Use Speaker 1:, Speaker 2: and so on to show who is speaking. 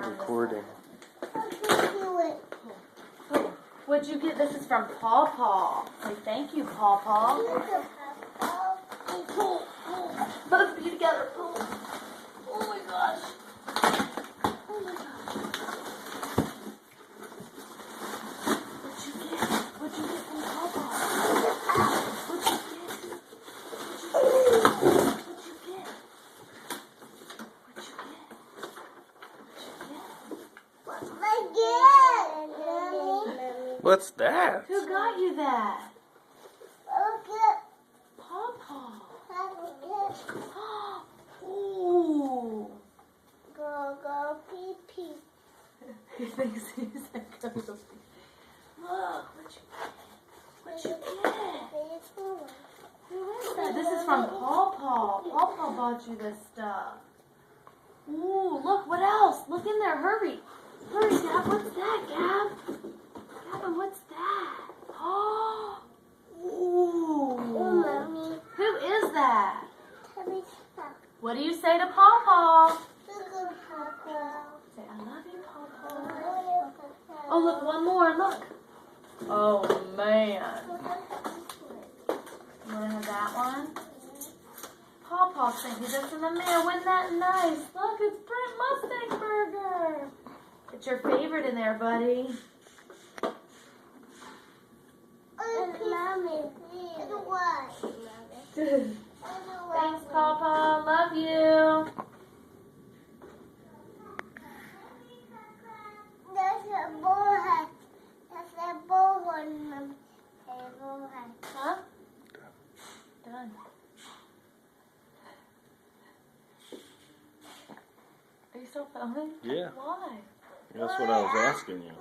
Speaker 1: recording.
Speaker 2: What'd you get? This is from Paw Paw. Say thank you, Paw Paw. Let's be together. Oh my gosh. What'd you get from Paw Paw? What'd you get?
Speaker 1: What's that?
Speaker 2: Who got you that? Paw Paw. Ooh.
Speaker 3: Go pee pee.
Speaker 2: He thinks he's like, go pee. Look, what you get? Who is that? This is from Paw Paw. Paw Paw bought you this stuff. Ooh, look, what else? Look in there, hurry. Hurry, Gab, what's that, Gab? Gavin, what's that? Oh, ooh.
Speaker 3: Mommy.
Speaker 2: Who is that?
Speaker 3: Tabby's stuff.
Speaker 2: What do you say to Paw Paw?
Speaker 3: Look at Papa.
Speaker 2: Say, I love you, Paw Paw.
Speaker 3: Look at Papa.
Speaker 2: Oh, look, one more, look. Oh, man. You want to have that one? Paw Paw sent you this in the mail. Wasn't that nice? Look, it's Brent Mustang Burger. It's your favorite in there, buddy.
Speaker 3: Mommy, what?
Speaker 2: Thanks, Papa. Love you.
Speaker 3: There's a bullhead. There's a bullhead.
Speaker 2: Huh? Done. Are you still filming?
Speaker 1: Yeah.
Speaker 2: Why?
Speaker 1: That's what I was asking you.